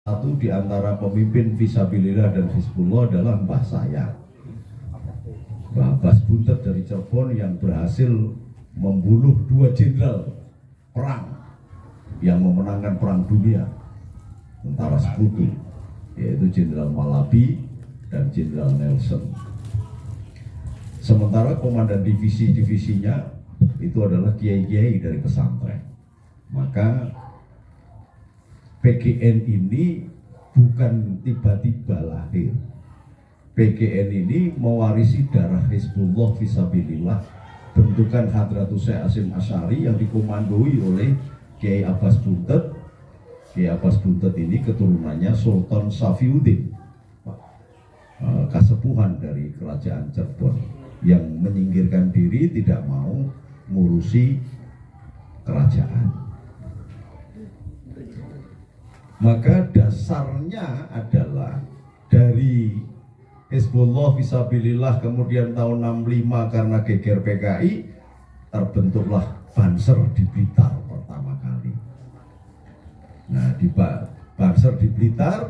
Satu di antara pemimpin Fisabilillah dan Hizbullah adalah mbah saya, Mbah Abbas Buntet dari Cirebon, yang berhasil membunuh 2 jenderal perang yang memenangkan perang dunia, tentara sekutu, yaitu Jenderal Malabi dan Jenderal Nelson. Sementara komandan divisi-divisinya itu adalah kiai-kiai dari pesantren. Maka PGN ini bukan tiba-tiba lahir. PGN ini mewarisi darah Hizbullah Fisabilillah, bentukan Hadratus Syekh Hasyim Asy'ari yang dikomandoi oleh Kiai Abbas Buntet. Kiai Abbas Buntet ini keturunannya Sultan Safiuddin, kasepuhan dari kerajaan Cirebon, yang menyingkirkan diri, tidak mau ngurusi kerajaan. Maka dasarnya adalah dari Hizbullah Fisabilillah, kemudian tahun 65 karena geger PKI terbentuklah Banser di Blitar pertama kali. Nah, di Banser di Blitar,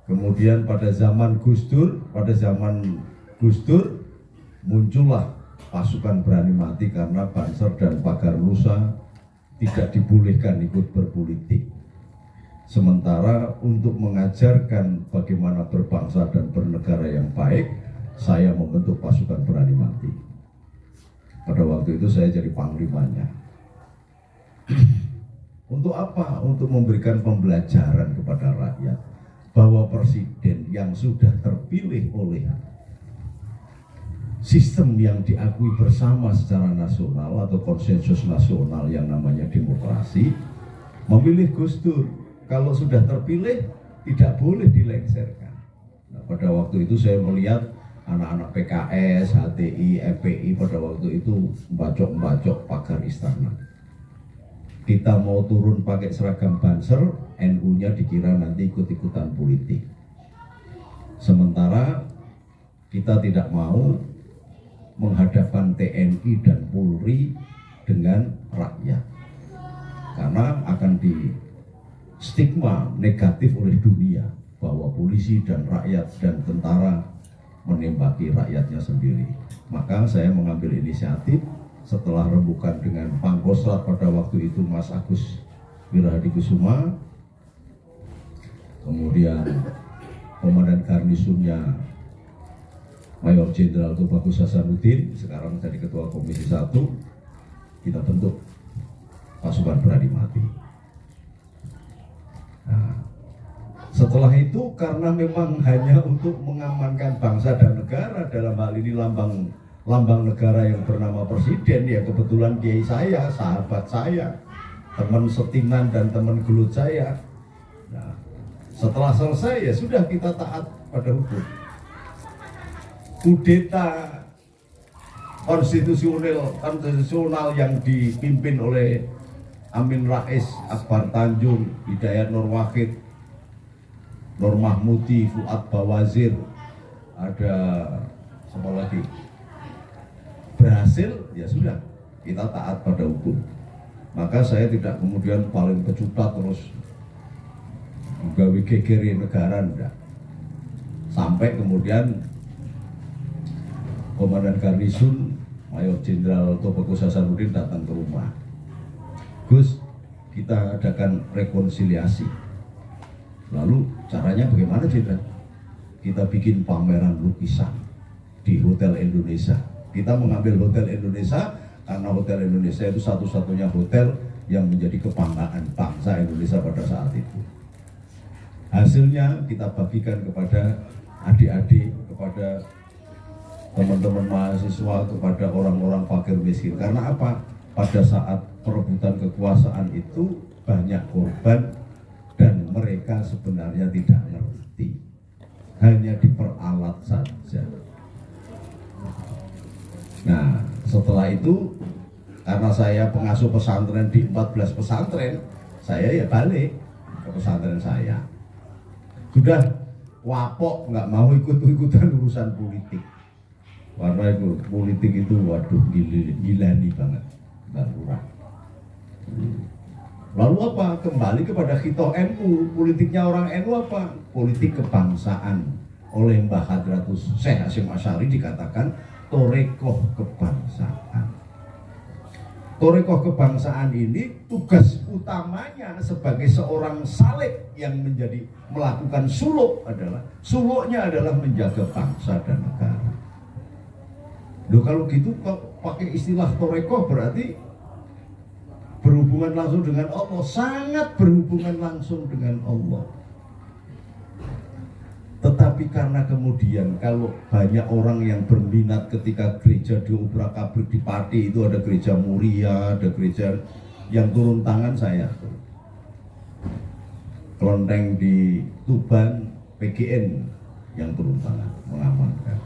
kemudian pada zaman Gus Dur muncullah pasukan berani mati karena Banser dan Pagar Nusa tidak dibolehkan ikut berpolitik. Sementara untuk mengajarkan bagaimana berbangsa dan bernegara yang baik, saya membentuk pasukan berani mati. Pada waktu itu saya jadi panglimanya. Untuk apa? Untuk memberikan pembelajaran kepada rakyat bahwa presiden yang sudah terpilih oleh sistem yang diakui bersama secara nasional atau konsensus nasional yang namanya demokrasi, memilih Gus Dur. Kalau sudah terpilih, tidak boleh dilengsarkan. Nah, pada waktu itu saya melihat anak-anak PKS, HTI, FPI pada waktu itu membacok-membacok pagar istana. Kita mau turun pakai seragam Banser, NU-nya dikira nanti ikut-ikutan politik. Sementara kita tidak mau menghadapkan TNI dan Polri dengan rakyat, karena akan di stigma negatif oleh dunia bahwa polisi dan rakyat dan tentara menembaki rakyatnya sendiri. Maka saya mengambil inisiatif setelah rembukan dengan Pangkostrat pada waktu itu Mas Agus Wirahadikusuma, kemudian Komandan Garnisonnya Mayor Jenderal Tubagus Hasanuddin, sekarang jadi Ketua Komisi 1, kita bentuk pasukan berani mati. Nah, setelah itu karena memang hanya untuk mengamankan bangsa dan negara, dalam hal ini lambang negara yang bernama presiden, ya kebetulan kiai saya, sahabat saya, teman setinan dan teman gelut saya. Nah, setelah selesai ya sudah, kita taat pada hukum. Kudeta konstitusional yang dipimpin oleh Amin Rais, Akbar Tanjung, Hidayat Nur Wahid, Nur Mahmudi, Fuad Bawazir, ada siapa lagi, berhasil, ya sudah, kita taat pada hukum. Maka saya tidak kemudian paling pecutat terus gawe gegeri negara, enggak. Sampai kemudian Komandan Garnison Mayor Jenderal Tubagus Hasanuddin datang ke rumah. Gus, kita adakan rekonsiliasi. Lalu caranya bagaimana, Jenderal? Kita bikin pameran lukisan di Hotel Indonesia. Kita mengambil Hotel Indonesia karena Hotel Indonesia itu satu-satunya hotel yang menjadi kebanggaan bangsa Indonesia pada saat itu. Hasilnya kita bagikan kepada adik-adik, kepada teman-teman mahasiswa, kepada orang-orang fakir miskin. Karena apa? Pada saat perebutan kekuasaan itu banyak korban dan mereka sebenarnya tidak ngerti, hanya diperalat saja. Nah, setelah itu karena saya pengasuh pesantren di 14 pesantren, saya ya balik ke pesantren saya. Sudah wapok, nggak mau ikut-ikutan urusan politik. Karena itu politik itu waduh gilani banget, nggak murah. Lalu apa? Kembali kepada khitoh NU. Politiknya orang NU apa? Politik kebangsaan. Oleh Mbah Hadratus Syekh Hasyim Asy'ari dikatakan torekoh kebangsaan. Torekoh kebangsaan ini tugas utamanya sebagai seorang saleh yang melakukan suluknya adalah menjaga bangsa dan negara. Loh, kalau gitu pakai istilah torekoh berarti berhubungan langsung dengan Allah, sangat berhubungan langsung dengan Allah. Tetapi karena kemudian kalau banyak orang yang berminat ketika gereja diobrak-abrik di Pati itu ada gereja Muria, ada gereja yang turun tangan saya. Kelenteng di Tuban, PGN yang turun tangan mengamankan.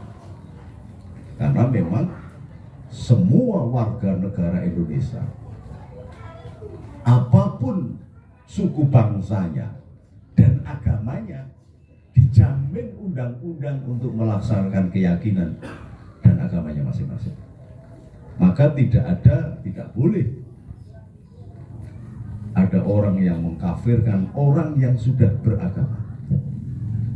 Karena memang semua warga negara Indonesia, apapun suku bangsanya dan agamanya, dijamin undang-undang untuk melaksanakan keyakinan dan agamanya masing-masing. Maka tidak boleh ada orang yang mengkafirkan orang yang sudah beragama.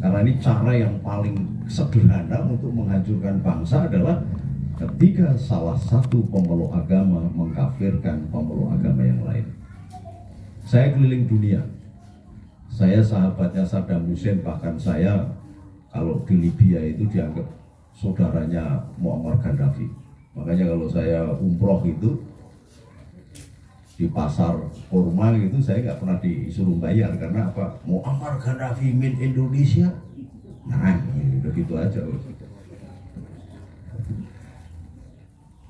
Karena ini cara yang paling sederhana untuk menghancurkan bangsa adalah ketika salah satu pemeluk agama mengkafirkan pemeluk agama yang lain. Saya keliling dunia, saya sahabatnya Saddam Hussein, bahkan saya kalau di Libya itu dianggap saudaranya Muammar Gaddafi. Makanya kalau saya umroh itu di pasar kurma gitu, saya nggak pernah disuruh bayar karena apa? Muammar Gaddafi min Indonesia, nah begitu aja.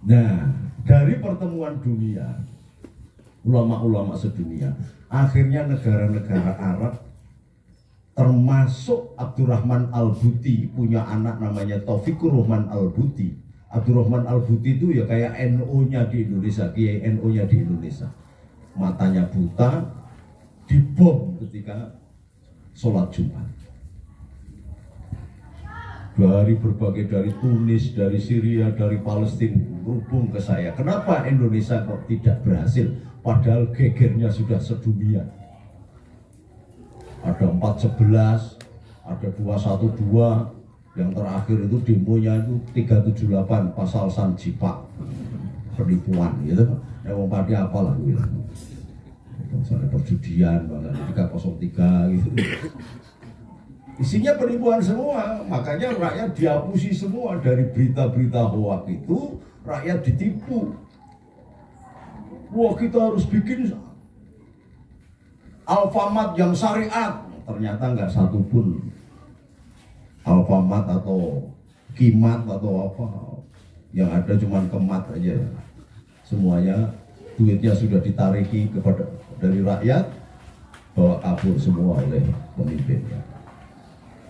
Nah, dari pertemuan dunia, ulama-ulama sedunia, akhirnya negara-negara Arab termasuk Abdurrahman Al-Buti punya anak namanya Taufikur Rahman Al-Buti. Abdurrahman Al-Buti itu ya kayak NU-nya di Indonesia, Kiai NU-nya di Indonesia. Matanya buta, dibom ketika sholat Jumat. Dari Tunis, dari Syria, dari Palestina berhubung ke saya. Kenapa Indonesia kok tidak berhasil? Padahal gegernya sudah sedunia. Ada 411, ada 212, yang terakhir itu demonya itu 378 pasal Sanjipak, penipuan gitu. Yang padi apalah gitu. Misalnya perjudian, 303 gitu. Isinya penipuan semua, makanya rakyat dihapusi semua dari berita-berita hoak itu, rakyat ditipu. Wah, kita harus bikin Alfamart yang syariat. Ternyata nggak satu pun Alfamart atau Kimat atau apa, yang ada cuma Kemat aja. Syariah duitnya sudah ditariki dari rakyat, bawa kabur semua oleh pemimpinnya.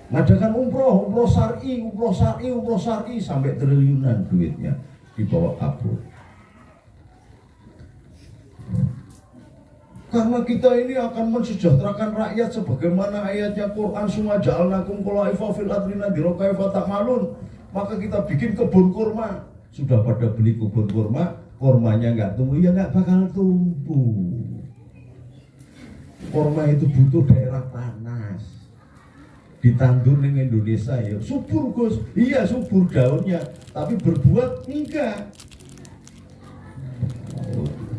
Ngadakan umroh syar'i sampai triliunan duitnya dibawa kabur. Karena kita ini akan mensejahterakan rakyat sebagaimana ayatnya Quran, summa ja'alnakum khulafa'u fil ardi nadhira kaifa ta'malun. Maka kita bikin kebun kurma. Sudah pada beli kebun kurma, kurmanya nggak tumbuh, ya nggak bakal tumbuh. Kurma itu butuh daerah panas. Ditandur di Indonesia ya subur Gus, iya subur daunnya, tapi berbuat enggak.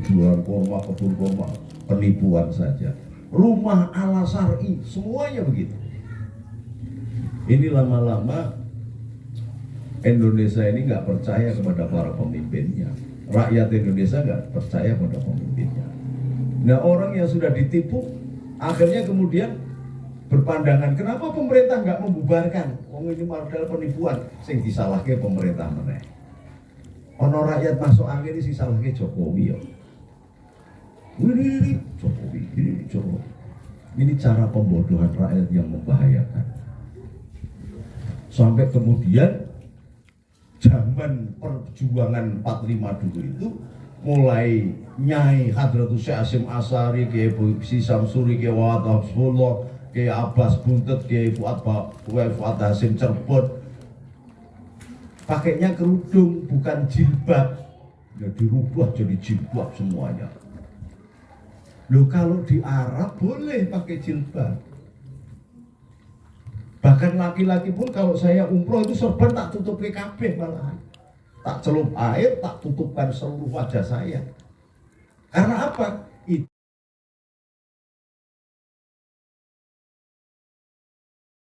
Jual kurma, kebun kurma, penipuan saja. Rumah ala syar'i, semuanya begitu. Ini lama-lama Indonesia ini nggak percaya kepada para pemimpinnya. Rakyat Indonesia nggak percaya pada pemimpinnya. Nah, orang yang sudah ditipu akhirnya kemudian berpandangan, kenapa pemerintah nggak membubarkan? Ini modal penipuan, sing disalahke pemerintah meneh. Ono rakyat masuk angin ini disalahke Jokowi ya. Ini Jokowi, ini Jokowi. Ini cara pembodohan rakyat yang membahayakan. Sampai kemudian zaman perjuangan 45 dulu itu mulai Nyai Hadratus Syekh Hasyim Asy'ari, Kiai Si Samsuri, Kiai Wahab Habsbullah, Kiai Abbas Buntet, Kiai Fuad Hasyim Cerbon, pakainya kerudung bukan jilbab, ya dirubah jadi jilbab semuanya. Loh kalau di Arab boleh pakai jilbab. Bahkan laki-laki pun kalau saya umroh itu serban tak tutup kabeh malahan. Tak celup air, tak tutupkan seluruh wajah saya. Karena apa?